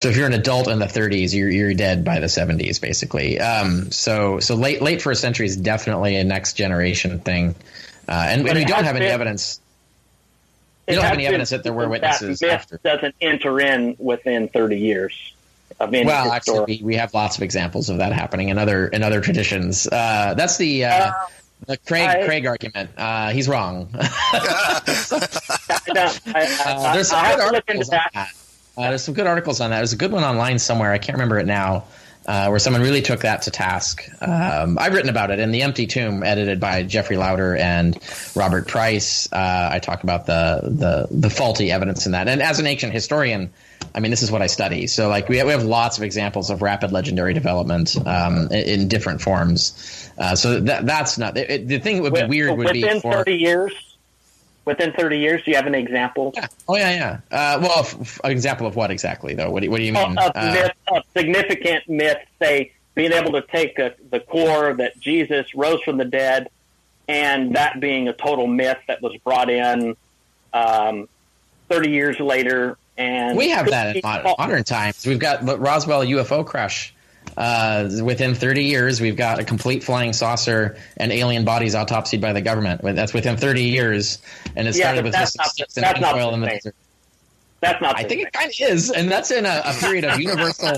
So if you're an adult in the 30s, you're dead by the 70s, basically. So late first century is definitely a next generation thing, and we don't have any evidence. You don't have any evidence that there were witnesses after. Doesn't enter in within 30 years. Well, actually, we have lots of examples of that happening in other traditions. That's the Craig argument. He's wrong. There's some good articles on that. There's some good articles on that. There's a good one online somewhere. I can't remember it now, where someone really took that to task. I've written about it in The Empty Tomb, edited by Jeffrey Lauder and Robert Price. I talk about the faulty evidence in that. And as an ancient historian, I mean, this is what I study. So, like, we have lots of examples of rapid legendary development in different forms. So that's not the thing. That would be weird. Would be within 30 years. Within 30 years, do you have an example? Yeah. Oh, yeah. Well, an example of what exactly, though? What do you mean? A significant myth, say, being able to take the core that Jesus rose from the dead, and that being a total myth that was brought in 30 years later. And we have that in modern times. We've got Roswell UFO crash. Within 30 years, we've got a complete flying saucer and alien bodies autopsied by the government. That's within 30 years, and it started with just sticks and oil in the desert. That's not. I think it kind of is, and that's in a period of universal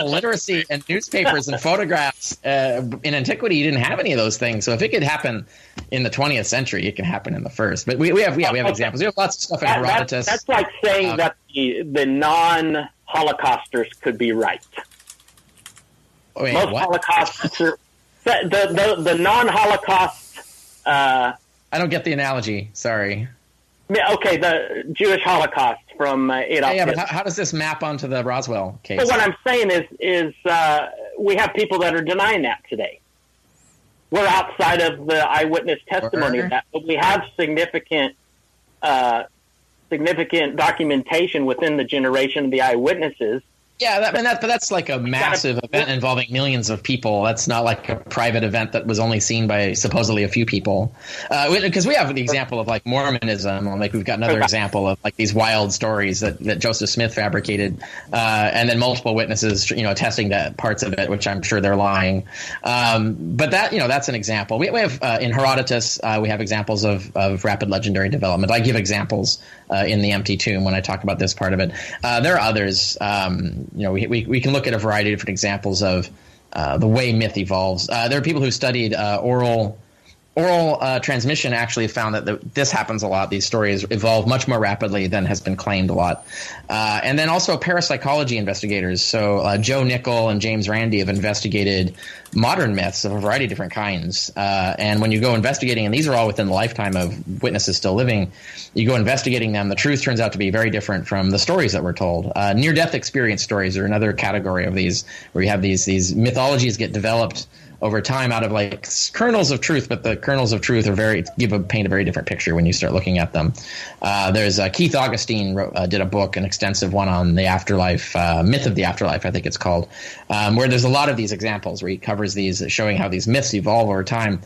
literacy and newspapers and photographs. In antiquity, you didn't have any of those things. So if it could happen in the 20th century, it can happen in the first. But we have examples. We have lots of stuff in Herodotus. That's like saying that the non-Holocausters could be right. Wait, most what? Holocaust, the non-Holocaust. I don't get the analogy. Sorry. Okay, the Jewish Holocaust from Adolf. Yeah, but how does this map onto the Roswell case? So what I'm saying is we have people that are denying that today. We're outside of the eyewitness testimony of that, but we have significant documentation within the generation of the eyewitnesses. Yeah, but that's like a massive event involving millions of people. That's not like a private event that was only seen by supposedly a few people. Because we have the example of like Mormonism, like we've got another example of like these wild stories that Joseph Smith fabricated, and then multiple witnesses, attesting to parts of it, which I'm sure they're lying. But that's an example. We have in Herodotus, we have examples of rapid legendary development. I give examples in The Empty Tomb when I talk about this part of it. There are others. We can look at a variety of different examples of the way myth evolves. There are people who studied oral transmission actually found that this happens a lot. These stories evolve much more rapidly than has been claimed a lot. And then also parapsychology investigators. So Joe Nickell and James Randi have investigated modern myths of a variety of different kinds. And when you go investigating, and these are all within the lifetime of witnesses still living, you go investigating them, the truth turns out to be very different from the stories that were told. Near-death experience stories are another category of these, where you have these mythologies get developed over time out of like kernels of truth, but the kernels of truth are paint a very different picture when you start looking at them. There's Keith Augustine did a book, an extensive one on the afterlife, myth of the afterlife, I think it's called, where there's a lot of these examples where he covers these, showing how these myths evolve over time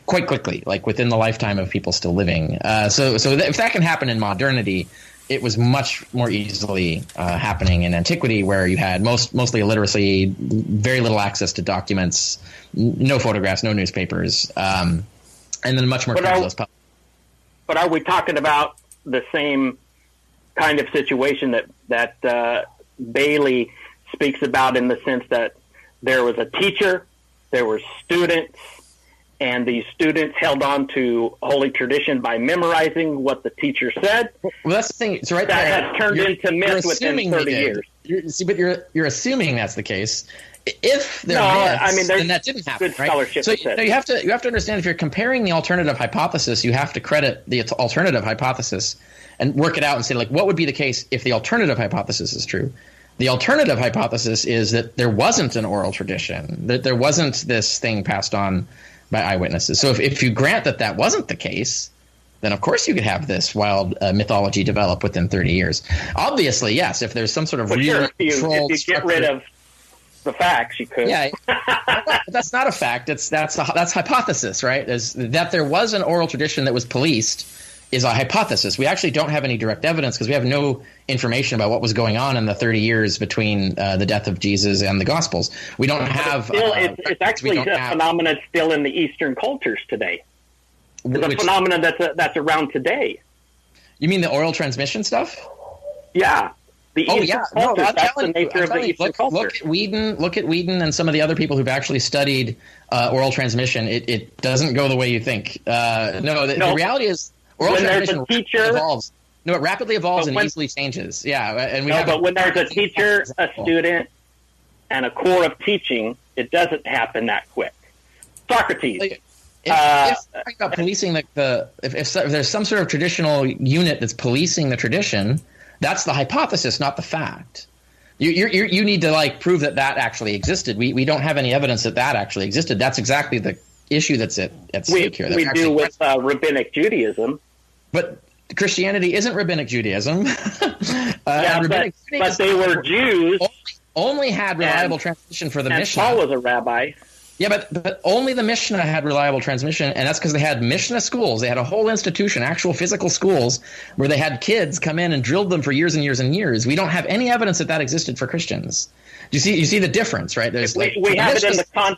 quite quickly, like within the lifetime of people still living. So if that can happen in modernity, it was much more easily happening in antiquity, where you had mostly illiteracy, very little access to documents, no photographs, no newspapers, and then much more credulous. But are we talking about the same kind of situation that Bailey speaks about, in the sense that there was a teacher, there were students, and these students held on to holy tradition by memorizing what the teacher said? Well, that's the thing. It's right that there. has turned into myth within 30 years. But you're assuming that's the case. If there are myths, then that didn't happen, right? So you have to understand, if you're comparing the alternative hypothesis, you have to credit the alternative hypothesis and work it out and say, like, what would be the case if the alternative hypothesis is true? The alternative hypothesis is that there wasn't an oral tradition, that there wasn't this thing passed on by eyewitnesses. So if you grant that wasn't the case, then of course you could have this wild mythology develop within 30 years. Obviously, yes, if there's some sort of real controlled if you get rid of the facts, you could. Yeah, but that's not a fact. That's hypothesis, right? That there was an oral tradition that was policed is a hypothesis. We actually don't have any direct evidence because we have no information about what was going on in the 30 years between the death of Jesus and the Gospels. We don't have. It's actually a phenomenon still in the Eastern cultures today. It's a phenomenon that's around today. You mean the oral transmission stuff? Yeah. The Eastern culture, that's the nature of the Eastern culture. Look at Whedon and some of the other people who've actually studied oral transmission. It doesn't go the way you think. The reality is oral transmission evolves. No, it rapidly evolves and easily changes. Yeah, and but when there's a teacher, a student, and a core of teaching, it doesn't happen that quick. Socrates. If about policing if there's some sort of traditional unit that's policing the tradition, that's the hypothesis, not the fact. You need to prove that actually existed. We don't have any evidence that actually existed. That's exactly the issue that's at stake here. We do with rabbinic Judaism, but Christianity isn't rabbinic Judaism. But they were Jews. Only had reliable transmission for the Mishnah. Paul was a rabbi. Yeah, but only the Mishnah had reliable transmission, and that's because they had Mishnah schools. They had a whole institution, actual physical schools, where they had kids come in and drilled them for years and years and years. We don't have any evidence that existed for Christians. You see the difference, right? There's we have it in the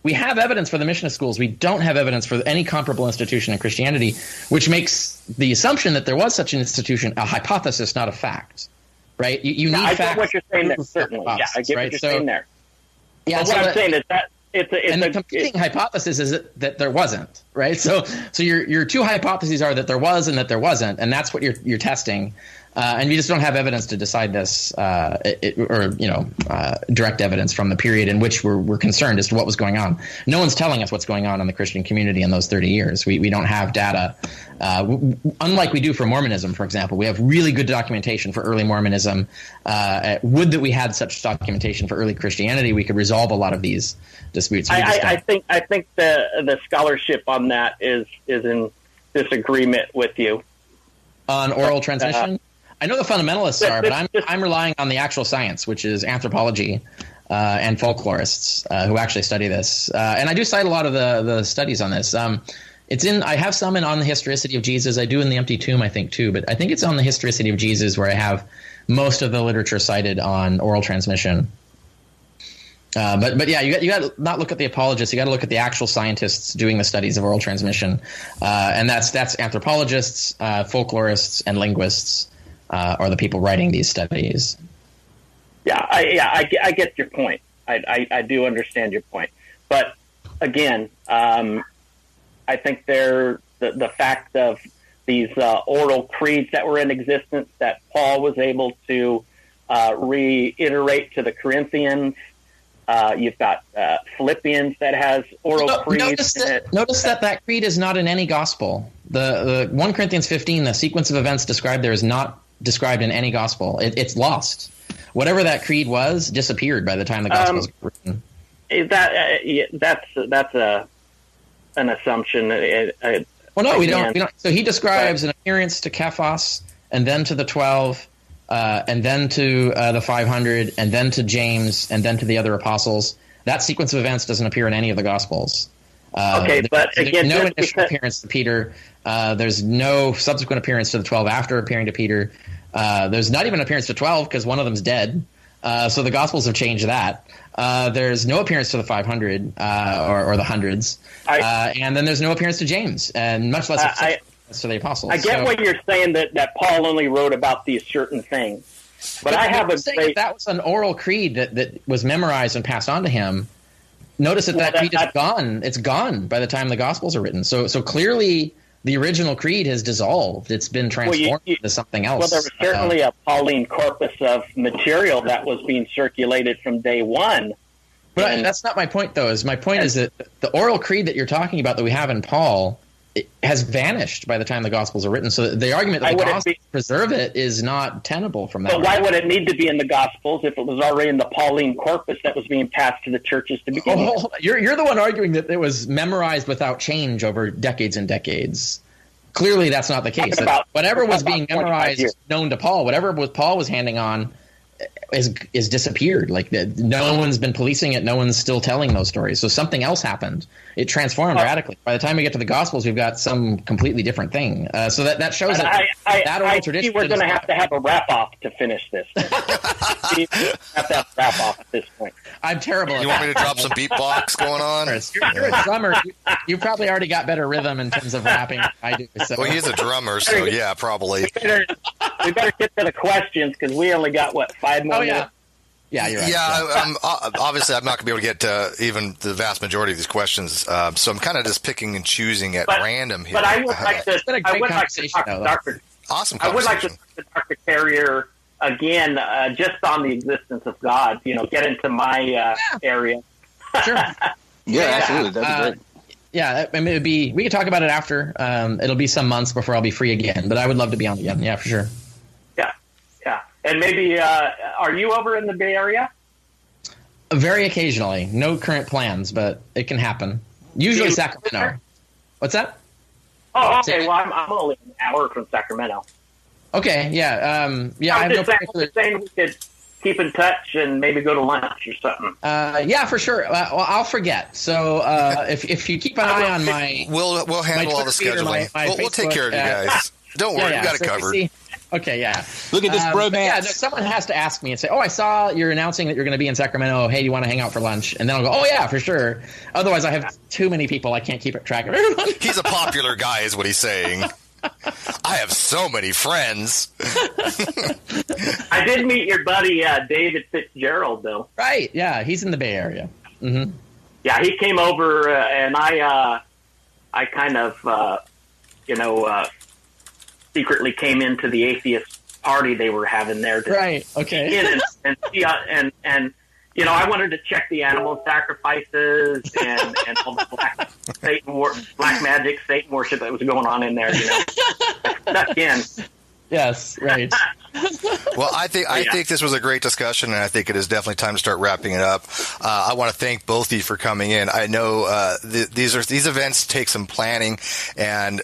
we have evidence for the Mishnah schools. We don't have evidence for any comparable institution in Christianity, which makes the assumption that there was such an institution a hypothesis, not a fact. Right? You need facts. I get what you're saying there, certainly. Yeah, I get what you're saying there. Yeah, but what I'm saying is that the competing hypothesis is that there wasn't, right? So your two hypotheses are that there was and that there wasn't, and that's what you're testing. And we just don't have evidence to decide this, direct evidence from the period in which we're concerned as to what was going on. No one's telling us what's going on in the Christian community in those 30 years. We don't have data, unlike we do for Mormonism, for example. We have really good documentation for early Mormonism. Would that we had such documentation for early Christianity, we could resolve a lot of these disputes. I think the scholarship on that is in disagreement with you on oral transmission. I know the fundamentalists are, but I'm relying on the actual science, which is anthropology and folklorists who actually study this. And I do cite a lot of the studies on this. I have some on the historicity of Jesus. I do in the Empty Tomb, I think, too. But I think it's on the historicity of Jesus where I have most of the literature cited on oral transmission. But yeah, you got to not look at the apologists. You got to look at the actual scientists doing the studies of oral transmission, and that's anthropologists, folklorists, and linguists. Are the people writing these studies? I get your point. I do understand your point, but again, I think the fact of these oral creeds that were in existence that Paul was able to reiterate to the Corinthians. You've got Philippians that has oral creeds. Notice that creed is not in any gospel. The 1 Corinthians 15, the sequence of events described there is not described in any gospel. It's lost. Whatever that creed was disappeared by the time the gospels were written. That's an assumption. We don't. So he describes an appearance to Cephas, and then to the 12, and then to the 500, and then to James, and then to the other apostles. That sequence of events doesn't appear in any of the gospels. But again, no initial appearance to Peter. There's no subsequent appearance to the 12 after appearing to Peter. There's not even an appearance to 12 because one of them's dead. So the Gospels have changed that. There's no appearance to the 500 or the hundreds. And then there's no appearance to James, and much less appearance to the apostles. I get what you're saying, that Paul only wrote about these certain things. But I have if that was an oral creed that was memorized and passed on to him. Notice that creed is gone. It's gone by the time the Gospels are written. So clearly the original creed has dissolved. It's been transformed into something else. Well, there was certainly a Pauline corpus of material that was being circulated from day one. But that's not my point, though. My point is that the oral creed that you're talking about that we have in Paul has vanished by the time the Gospels are written. So the argument that the Gospels preserve it is not tenable from that. But why would it need to be in the Gospels if it was already in the Pauline corpus that was being passed to the churches to begin with? You're the one arguing that it was memorized without change over decades and decades. Clearly, that's not the case. Whatever was being memorized known to Paul, whatever Paul was handing on, is disappeared. Like no one's been policing it. No one's still telling those stories. So something else happened. It transformed radically. By the time we get to the Gospels, we've got some completely different thing. So that shows that that old tradition. We're going to have a wrap off to finish this. We have to wrap off at this point. I'm terrible. You want me to drop some beatbox going on? You're a drummer. You probably already got better rhythm in terms of rapping than I do. So. Well, he's a drummer, so yeah, probably. We better get to the questions because we only got 5 more minutes. Yeah, you're right. Yeah, obviously I'm not going to be able to get to even the vast majority of these questions, so I'm kind of just picking and choosing at random here. But I would like to. I would like to talk to Dr. Awesome. I would like to talk to Dr. Carrier again, just on the existence of God. Get into my area. Sure. Yeah, absolutely. That'd be great. Yeah, I mean, we could talk about it after. It'll be some months before I'll be free again, but I would love to be on again. Yeah, for sure. Yeah. And maybe, are you over in the Bay Area? Very occasionally. No current plans, but it can happen. Usually Sacramento. What's that? Oh, okay. Well, I'm only an hour from Sacramento. Okay, yeah. I have no particular... saying we could keep in touch and maybe go to lunch or something. Yeah, for sure. Well, I'll forget. So if you keep an eye on my... We'll handle all the scheduling. We'll take care of you guys. Don't worry, we got it covered. Okay, yeah. Look at this bromance. Yeah, someone has to ask me and say, "Oh, I saw you're announcing that you're going to be in Sacramento. Hey, do you want to hang out for lunch?" And then I'll go, "Oh yeah, for sure." Otherwise, I have too many people. I can't keep track of everyone. He's a popular guy, is what he's saying. I have so many friends. I did meet your buddy David Fitzgerald, though. Right? Yeah, he's in the Bay Area. Mm-hmm. Yeah, he came over, and I kind of, secretly came into the atheist party they were having there. Right. Okay. And I wanted to check the animal sacrifices and all the black magic, Satan worship that was going on in there. I stuck in. Yes. Right. Well, I think this was a great discussion, and I think it is definitely time to start wrapping it up. I want to thank both of you for coming in. I know these events take some planning, and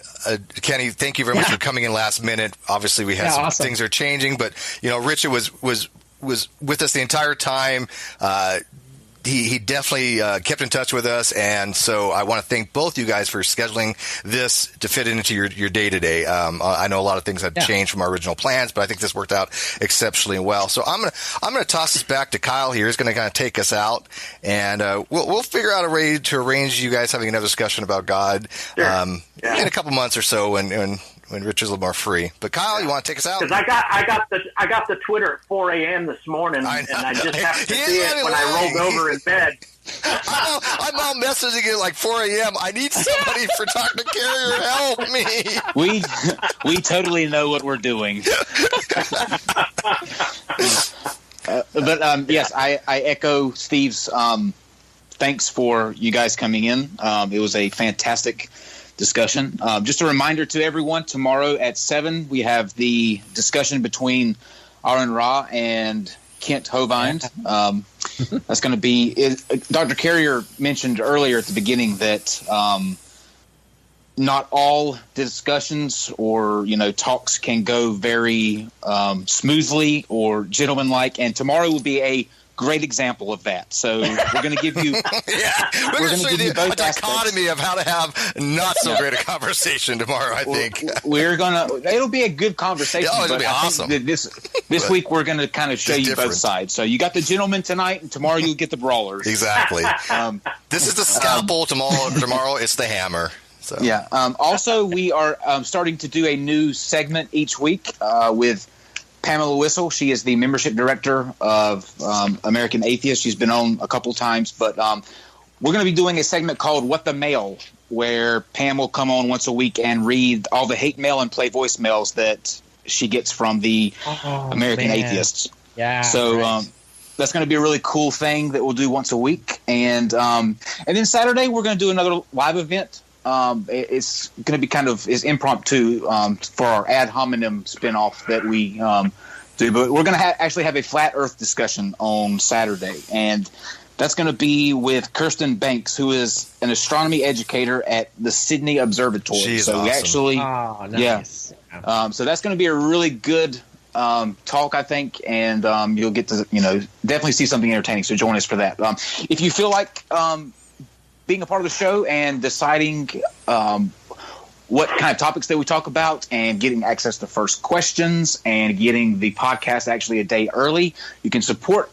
Kenny, thank you very much for coming in last minute. Obviously, we had some things are changing, but Richard was with us the entire time. He definitely kept in touch with us, and so I want to thank both you guys for scheduling this to fit into your day-to-day. I know a lot of things had changed from our original plans, but I think this worked out exceptionally well. So I'm gonna toss this back to Kyle here. He's going to kind of take us out, and we'll figure out a way to arrange you guys having another discussion about God in a couple months or so when Richard's a little more free. But Kyle, you want to take us out? Because I got the Twitter at 4 a.m. this morning, and I just happened to see it when I rolled over in bed. I'm now messaging you like 4 a.m. I need somebody for Dr. Carrier. Help me. We totally know what we're doing. But yes, I echo Steve's thanks for you guys coming in. It was a fantastic discussion. Just a reminder to everyone, tomorrow at 7 we have the discussion between Aaron Ra and Kent Hovind. That's going to be Dr. Carrier mentioned earlier at the beginning that not all discussions or talks can go very smoothly or gentlemanlike, and tomorrow will be a great example of that. So we're going to give you we're going to give you both a dichotomy of how to have not so great a conversation tomorrow. I think it'll be a good conversation. Oh, it'll be awesome. This week we're going to kind of show you both sides. So you got the gentlemen tonight, and tomorrow you'll get the brawlers. Exactly. This is the scalpel. Tomorrow it's the hammer. So. Yeah. Also, we are starting to do a new segment each week with Pamela Whistle. She is the membership director of American Atheists. She's been on a couple times, but we're going to be doing a segment called What the Mail, where Pam will come on once a week and read all the hate mail and play voicemails that she gets from the American Atheists. Yeah. So that's going to be a really cool thing that we'll do once a week. And then Saturday, we're going to do another live event. It's going to be kind of impromptu for our ad hominem spinoff that we do. But we're going to actually have a flat Earth discussion on Saturday, and that's going to be with Kirsten Banks, who is an astronomy educator at the Sydney Observatory. She's awesome. We actually, nice. so that's going to be a really good talk, I think, and you'll get to definitely see something entertaining. So join us for that. If you feel like being a part of the show and deciding what kind of topics that we talk about and getting access to first questions and getting the podcast actually a day early, you can support